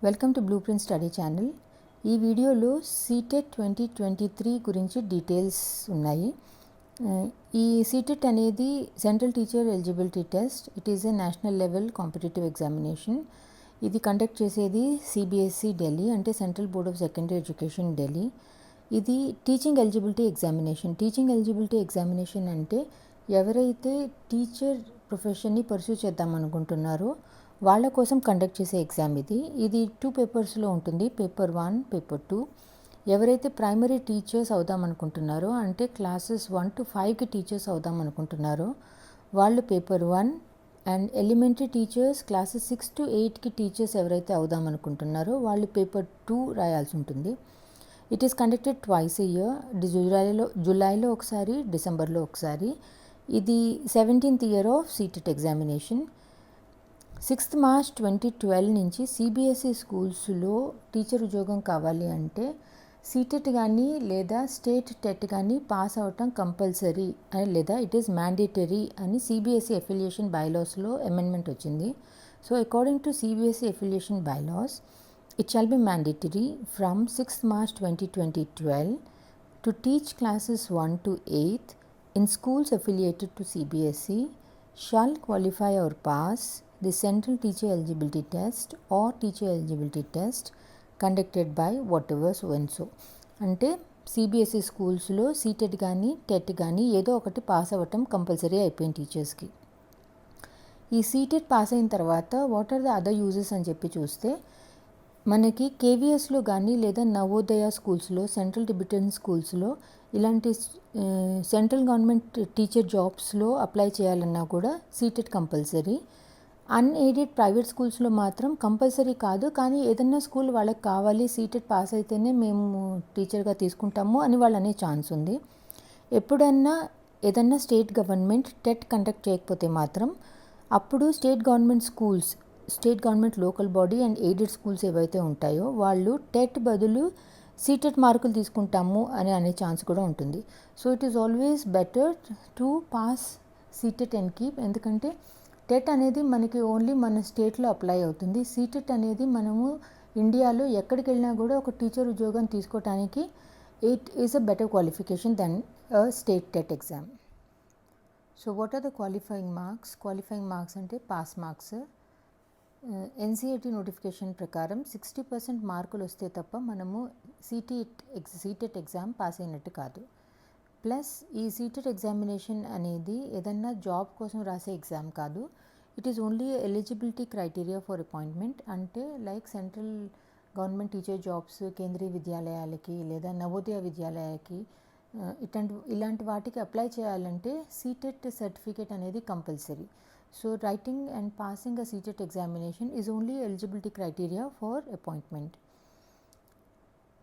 Welcome to blue print study channel. ఈ వీడియోలో CTET 2023 గురించి డీటెయిల్స్ ఉన్నాయి. ఈ సీటెట్ అనేది central teacher eligibility test. It is a national level competitive examination. ఇది కండక్ట్ చేసేది సిబిఎస్ఈ ఢిల్లీ, అంటే central board of secondary education Delhi. ఇది teaching eligibility examination. Teaching eligibility examination అంటే ఎవరైతే టీచర్ ప్రొఫెషన్ని పర్సూ చేద్దాం అనుకుంటున్నారో వాళ్ళ కోసం కండక్ట్ చేసే ఎగ్జామ్ ఇది. ఇది 2 పేపర్స్లో ఉంటుంది, పేపర్ 1, పేపర్ 2. ఎవరైతే ప్రైమరీ టీచర్స్ అవుదాం అనుకుంటున్నారో, అంటే క్లాసెస్ 1 to 5కి టీచర్స్ అవుదాం అనుకుంటున్నారో వాళ్ళు paper 1, and elementary teachers classes 6 to 8కి టీచర్స్ ఎవరైతే అవుదాం అనుకుంటున్నారో వాళ్ళు పేపర్ 2 రాయాల్సి ఉంటుంది. It is conducted twice a year. జూలైలో ఒకసారి, డిసెంబర్లో ఒకసారి. ఇది 17th year of CTET examination. 6th March 2012 నుంచి సిబిఎస్ఈ స్కూల్స్లో టీచర్ ఉద్యోగం కావాలి అంటే సీటెట్ కానీ లేదా స్టేట్ టెట్ కానీ పాస్ అవటం కంపల్సరీ లేదా ఇట్ ఈస్ మ్యాండేటరీ అని సిబిఎస్ఈ అఫిలియేషన్ బైలాస్లో అమెండ్మెంట్ వచ్చింది. So according to CBSE affiliation bylaws, it shall be mandatory from 6th March 2012 to teach classes 1 to 8 in schools affiliated to CBSE shall qualify or pass the central teacher eligibility test or teacher eligibility test conducted by whatever so and so. అంటే CBSE స్కూల్స్లో CTET కానీ TET కానీ ఏదో ఒకటి pass అవ్వటం compulsory అయిపోయింది టీచర్స్కి. ఈ సీటెట్ పాస్ అయిన తర్వాత what are the other uses అని చెప్పి చూస్తే, మనకి కేవీఎస్లో కానీ లేదా నవోదయ స్కూల్స్లో, సెంట్రల్ టిబెటన్ స్కూల్స్లో ఇలాంటి సెంట్రల్ గవర్నమెంట్ టీచర్ జాబ్స్లో అప్లై చేయాలన్నా కూడా సీటెట్ కంపల్సరీ. అన్ఎయిడెడ్ ప్రైవేట్ స్కూల్స్లో మాత్రం కంపల్సరీ కాదు, కానీ ఏదన్నా స్కూల్ వాళ్ళకి కావాలి సీటెట్ పాస్ అయితేనే మేము టీచర్గా తీసుకుంటాము అని వాళ్ళు అనే ఛాన్స్ ఉంది. ఎప్పుడన్నా ఏదన్నా స్టేట్ గవర్నమెంట్ టెట్ కండక్ట్ చేయకపోతే మాత్రం అప్పుడు state government local body and aided schools ఏవైతే ఉంటాయో వాళ్ళు టెట్ బదులు సీటెట్ మార్కులు తీసుకుంటాము అని అనే ఛాన్స్ కూడా ఉంటుంది. So it is always better to pass CTET and keep. ఎందుకంటే టెట్ అనేది మనకి ఓన్లీ మన స్టేట్లో అప్లై అవుతుంది. సీటెట్ అనేది మనము ఇండియాలో ఎక్కడికి వెళ్ళినా కూడా ఒక టీచర్ ఉద్యోగం తీసుకోవటానికి it is a better qualification than a state TET exam. So what are the qualifying marks? Qualifying marks అంటే పాస్ మార్క్స్. ఎన్సిఈఆర్టీ నోటిఫికేషన్ ప్రకారం 60% మార్కులు వస్తే తప్ప మనము సీటెట్ ఎగ్జామ్ పాస్ అయినట్టు కాదు. ప్లస్ ఈ సీటెట్ ఎగ్జామినేషన్ అనేది ఏదన్నా జాబ్ కోసం రాసే ఎగ్జామ్ కాదు. It is only eligibility criteria for appointment. అంటే like central government teacher jobs, కేంద్రీయ విద్యాలయాలకి లేదా నవోదయ విద్యాలయాలకి ఇలాంటి వాటికి అప్లై చేయాలంటే సీటెట్ సర్టిఫికేట్ అనేది compulsory. So writing and passing a CTET examination is only eligibility criteria for appointment.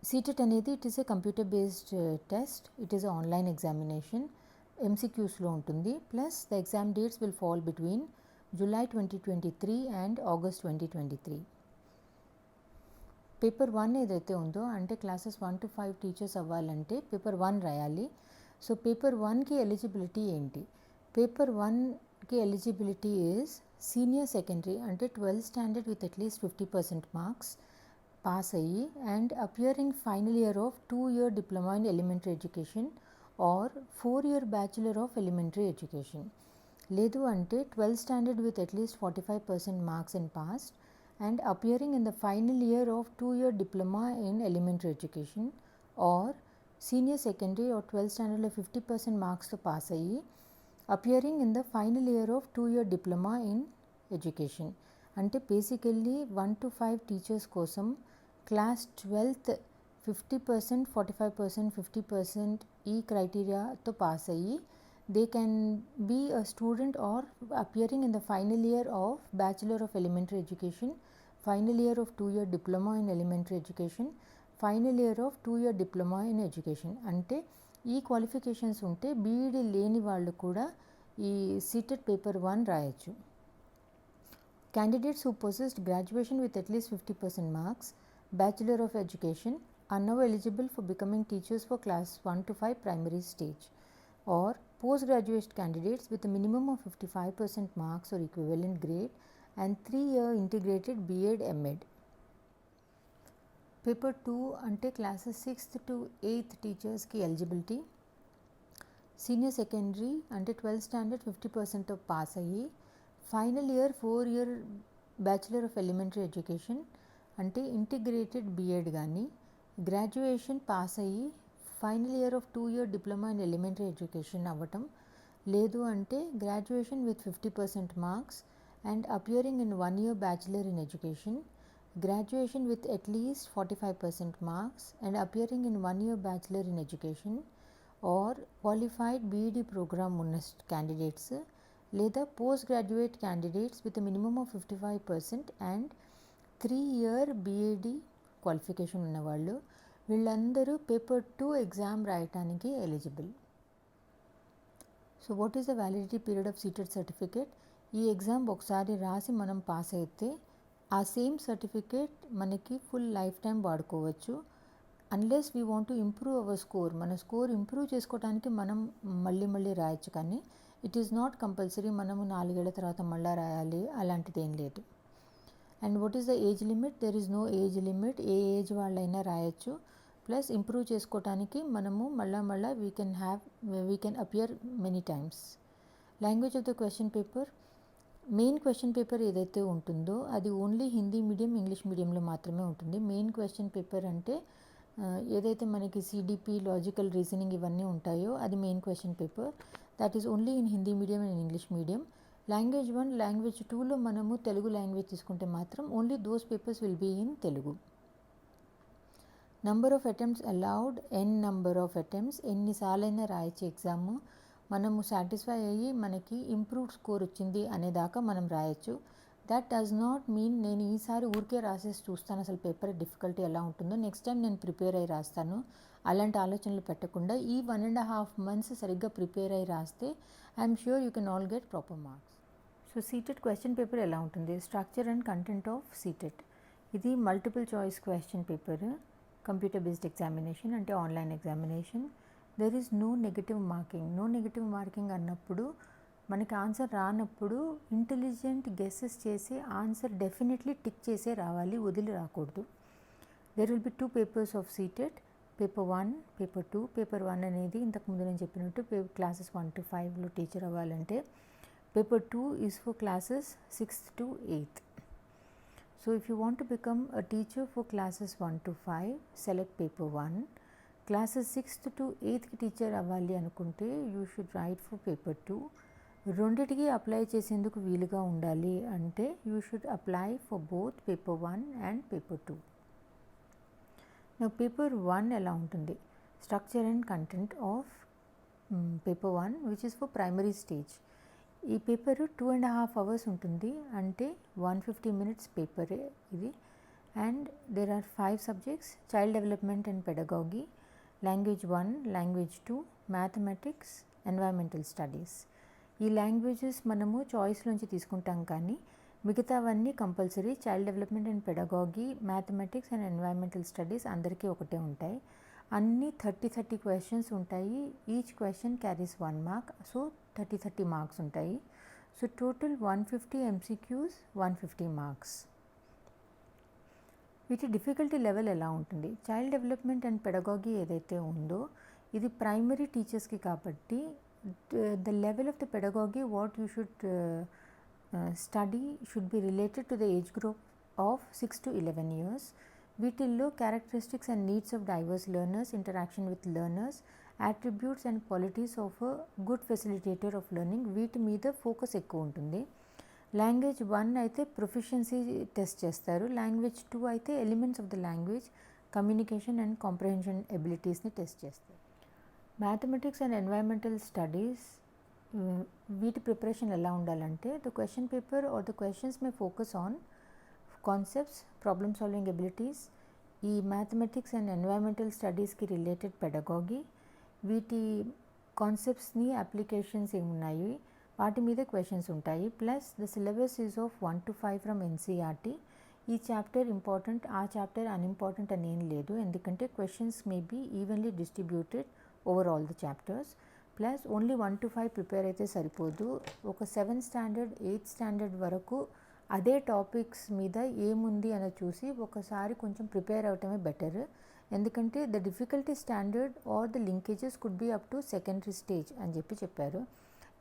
CTET అనేది it is a computer based test. It is online examination. ఎంసీక్యూస్లో ఉంటుంది. Plus the exam dates will fall between July 2023 and August 2023. Paper 1 ఏదైతే ఉందో, అంటే classes 1 to 5 teachers అవ్వాలంటే paper 1 రాయాలి. So paper 1కి eligibility ఏంటి? పేపర్ 1కి ఎలిజిబిలిటీ ఈజ్ సీనియర్ సెకండరీ, అంటే 12th standard with at least 50% marks pass అయ్యి and appearing final year of 2-year diploma in elementary education or 4-year bachelor of elementary education. లేదు అంటే 12th standard with at least 45% marks in passed and appearing in the final year of 2-year diploma in elementary education or senior secondary or 12th స్టాండర్డ్లో 50% మార్క్స్తో pass అయ్యి appearing in the final year of 2-year diploma in education. అంటే basically 1 to 5 teachers కోసం class 12th 50%, 45%, 50% ఈ క్రైటీరియాతో pass అయ్యి they can be a student or appearing in the final year of Bachelor of Elementary Education, final year of 2-year diploma in elementary education, final year of 2-year diploma in education. అంటే ఈ qualifications ఉంటే B Ed లేని వాళ్ళు కూడా ఈ CTET paper 1 రాయొచ్చు. Candidates who possessed graduation with at least 50% marks, Bachelor of Education, are now eligible for becoming teachers for class 1 to 5 primary stage. Or postgraduate candidates with a minimum of 55% marks or equivalent grade and 3-year integrated B.Ed. M.Ed. Paper 2 అంటే classes 6th to 8th టీచర్స్కి eligibility. Senior secondary అంటే 12th standard 50% pass అయ్యి final year 4 year bachelor of elementary education అంటే integrated BEd కానీ, graduation pass అయ్యి final year of 2 year diploma in elementary education అవ్వటం, లేదు అంటే graduation with 50% marks and appearing in 1 year bachelor in education, graduation with at least 45% marks and appearing in 1 year bachelor in education, or qualified BEd program ఉన్న candidates లేదా post graduate candidates with minimum of 55% and 3 year BEd qualification ఉన్నవాళ్ళు, వీళ్ళందరూ paper 2 exam రాయటానికి eligible. So what is the validity period of seated certificate? ఈ exam ఒకసారి రాసి మనం pass అయితే ఆ సేమ్ సర్టిఫికేట్ మనకి ఫుల్ లైఫ్ టైం వాడుకోవచ్చు. Unless we want to improve our score, మన స్కోర్ ఇంప్రూవ్ చేసుకోవడానికి మనం మళ్ళీ రాయొచ్చు, కానీ ఇట్ ఈస్ నాట్ కంపల్సరీ మనము 4 ఏళ్ల తర్వాత మళ్ళీ రాయాలి, అలాంటిది ఏం లేదు. And what is the age limit? There is no age limit, ఏ ఏజ్ వాళ్ళైనా రాయొచ్చు. ప్లస్ ఇంప్రూవ్ చేసుకోవడానికి మనము మళ్ళీ we can appear many times. Language of the question paper, main question paper ఏదైతే ఉంటుందో అది ఓన్లీ హిందీ మీడియం, ఇంగ్లీష్ మీడియంలో మాత్రమే ఉంటుంది. మెయిన్ క్వశ్చన్ పేపర్ అంటే ఏదైతే మనకి సిడిపి, లాజికల్ రీజనింగ్ ఇవన్నీ ఉంటాయో అది main question paper. That is only in Hindi medium and English medium. Language 1, language 2లో మనము తెలుగు లాంగ్వేజ్ తీసుకుంటే మాత్రం only those papers will be in Telugu. Number of attempts allowed, number of attempts, ఎన్నిసార్లైనా రాయొచ్చు ఎగ్జాము. మనము సాటిస్ఫై అయ్యి మనకి ఇంప్రూవ్డ్ స్కోర్ వచ్చింది అనేదాకా మనం రాయొచ్చు. దట్ డస్ నాట్ మీన్ నేను ఈసారి ఊరికే రాసేసి చూస్తాను అసలు పేపర్ డిఫికల్టీ ఎలా ఉంటుందో, నెక్స్ట్ టైం నేను ప్రిపేర్ అయ్యి రాస్తాను, అలాంటి ఆలోచనలు పెట్టకుండా ఈ 1.5 months సరిగ్గా ప్రిపేర్ అయ్యి రాస్తే I'm sure you can all get proper marks. So CTET question paper ఎలా ఉంటుంది? Structure and content of CTET. ఇది multiple choice question paper, computer based examination అంటే online examination. There is no negative marking. No negative marking అన్నప్పుడు మనకి answer రానప్పుడు intelligent guesses చేసి answer definitely tick చేసే రావాలి, వదిలి రాకూడదు. There will be 2 papers of CTET, paper 1, paper 2. Paper 1 అనేది ఇంతకుముందు నేను చెప్పినట్టు క్లాసెస్ 1 to 5లో టీచర్ అవ్వాలంటే, paper 2 is for classes 6th to 8th. So if you want to become a teacher for classes 1 to 5, select paper 1. Classes 6th to 8th teacher అవ్వాలి అనుకుంటే you should write for paper 2. రెండిటికి apply చేసేందుకు వీలుగా ఉండాలి అంటే you should apply for both paper 1 and paper 2. నా paper 1 ఎలా ఉంటుంది? Structure and content of paper 1 which is for primary stage. ఈ పేపర్ 2.5 hours ఉంటుంది, అంటే 150 minutes పేపరే ఇది. And there are 5 subjects: child development and pedagogy, language 1, language 2, mathematics, environmental studies. ఈ languages మనము చాయిస్లోంచి తీసుకుంటాం, కానీ మిగతావన్నీ compulsory. Child development and pedagogy, mathematics and environmental studies అందరికీ ఒకటే ఉంటాయి. అన్నీ 30 questions ఉంటాయి. Each question carries 1 mark, so 30 marks ఉంటాయి. So total 150 MCQs, 150 marks. వీటి డిఫికల్టీ లెవెల్ ఎలా ఉంటుంది? చైల్డ్ డెవలప్మెంట్ అండ్ పెడగాగి ఏదైతే ఉందో ఇది ప్రైమరీ టీచర్స్కి కాబట్టి the level of the pedagogy what you should study should be related to the age group of 6 to 11 years. వీటిల్లో characteristics and needs of divorce learners, interaction with learners, attributes and qualities of a good facilitator of learning, వీటి మీద focus ఎక్కువ ఉంటుంది. Language 1 అయితే proficiency test చేస్తారు. Language 2 అయితే elements of the language, communication and comprehension ఎబిలిటీస్ని test చేస్తారు. Mathematics and environmental studies వీటి ప్రిపరేషన్ ఎలా ఉండాలంటే the question paper or the questions may focus on concepts, problem solving abilities. ఈ మ్యాథమెటిక్స్ అండ్ ఎన్వైరన్మెంటల్ స్టడీస్కి related pedagogy, వీటి కాన్సెప్ట్స్ని applications ఏమున్నాయి వాటి మీద క్వశ్చన్స్ ఉంటాయి. Plus the syllabus is of 1 to 5 from NCERT. ఈ చాప్టర్ ఇంపార్టెంట్, ఆ చాప్టర్ అన్ఇంపార్టెంట్ అని ఏం లేదు, ఎందుకంటే questions may be evenly distributed over all the chapters. Plus only 1 to 5 prepare అయితే సరిపోదు, ఒక 7th standard 8th standard వరకు అదే టాపిక్స్ మీద ఏముంది అని చూసి ఒకసారి కొంచెం ప్రిపేర్ అవటమే బెటర్. ఎందుకంటే the difficulty standard are the linkages could be up to secondary stage అని చెప్పారు.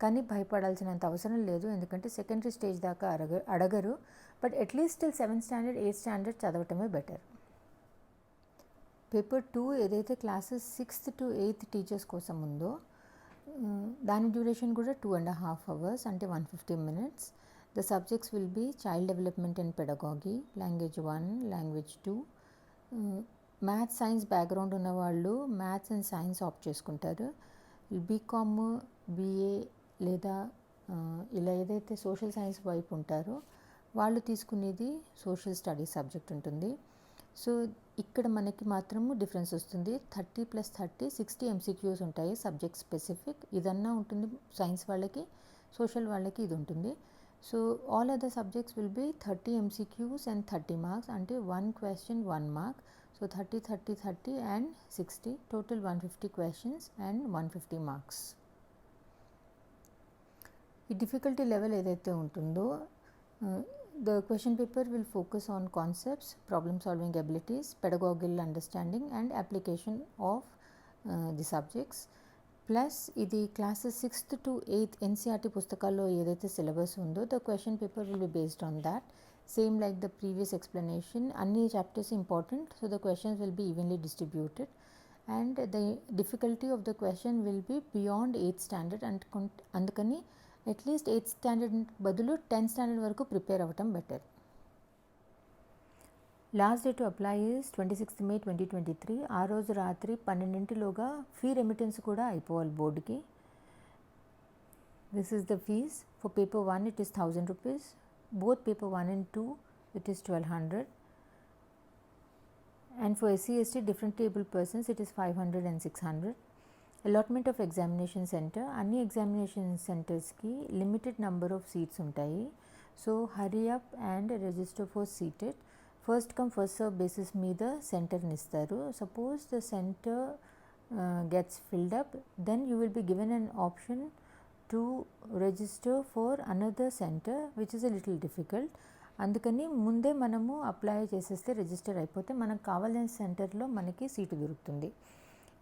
కానీ భయపడాల్సినంత అవసరం లేదు, ఎందుకంటే సెకండరీ స్టేజ్ దాకా అడగరు. But at least till 7th standard 8th standard చదవటమే బెటర్. పేపర్ 2 ఏదైతే classes 6th to 8th teachers కోసం ఉందో దాని డ్యూరేషన్ కూడా 2.5 hours, అంటే 150 minutes. The subjects will be child development and pedagogy, language 1, language 2. Maths science background ఉన్న వాళ్ళు మ్యాథ్స్ అండ్ సైన్స్ ఆప్ట్ చేసుకుంటారు. బీకామ్, బీఏ లేదా ఇలా ఏదైతే సోషల్ సైన్స్ వైపు ఉంటారో వాళ్ళు తీసుకునేది సోషల్ స్టడీస్ సబ్జెక్ట్ ఉంటుంది. సో ఇక్కడ మనకి మాత్రము డిఫరెన్స్ వస్తుంది. 30+30 60 MCQs ఉంటాయి సబ్జెక్ట్ స్పెసిఫిక్. ఇదన్నా ఉంటుంది సైన్స్ వాళ్ళకి, సోషల్ వాళ్ళకి ఇది ఉంటుంది. So all other subjects will be 30 MCQs and 30 marks, అంటే 1 question 1 mark. So 30, 30, 30 and 60, total 150 questions and 150 marks. ఈ డిఫికల్టీ లెవెల్ ఏదైతే ఉంటుందో the question paper will focus on concepts, problem solving abilities, pedagogical understanding and application of the subjects. Plus ఇది classes 6th to 8th NCERT పుస్తకాల్లో ఏదైతే syllabus ఉందో the question paper will be based on that. Same like the previous explanation, అన్ని chapters important, so the questions will be evenly distributed and the difficulty of the question will be beyond 8th standard. అందుకని at least 8th standard బదులు 10th standard వరకు prepare అవ్వటం better. Last day to apply is 26th May 2023. ఆ రోజు రాత్రి 12 fee remittance కూడా అయిపోవాలి బోర్డుకి. This is the fees. For paper 1 it is 1000 rupees. Both paper 1 and 2 it is 1200. And for SC/ST different able persons it is 500 and 600. Allotment of examination centre, అన్ని examination సెంటర్స్కి limited number of seats ఉంటాయి. So hurry up and register for CTET. First come first serve basis మీద సెంటర్ని ఇస్తారు. Suppose the centre gets filled up, then you will be given an option to register for another centre which is a little difficult. అందుకని ముందే మనము apply చేసేస్తే register అయిపోతే మనకు కావాల్సిన సెంటర్లో మనకి సీటు దొరుకుతుంది.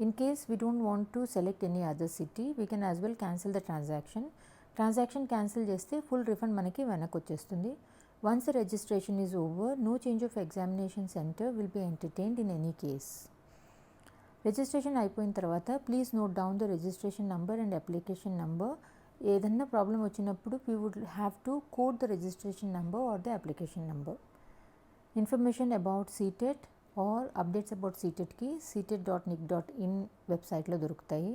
In case we don't want to select any other city, we can as well cancel the transaction. Transaction cancel చేస్తే ఫుల్ రిఫండ్ మనకి వెనక్కి వచ్చేస్తుంది. Once the registration is over, no change of examination center will be entertained in any case. Registration అయిపోయిన తర్వాత please note down the registration number and application number. ఏదన్నా problem వచ్చినప్పుడు we would have to quote the registration number or the application number. Information about CTET or updates about CTET కి ctet.nic.in వెబ్సైట్లో దొరుకుతాయి.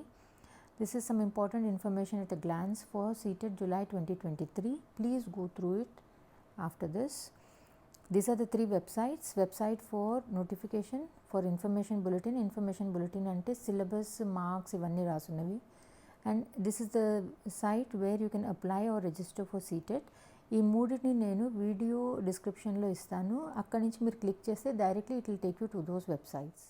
This is some important information at a glance for CTET July 2023. Please go through it after this. These are the 3 websites. Website for notification, for information bulletin అంటే syllabus, marks ఇవన్నీ రాసున్నవి. And this is the site where you can apply or register for CTET. ఈ మూడింటిని నేను video డిస్క్రిప్షన్లో ఇస్తాను. అక్కడి నుంచి మీరు క్లిక్ చేస్తే directly it will take you to those websites.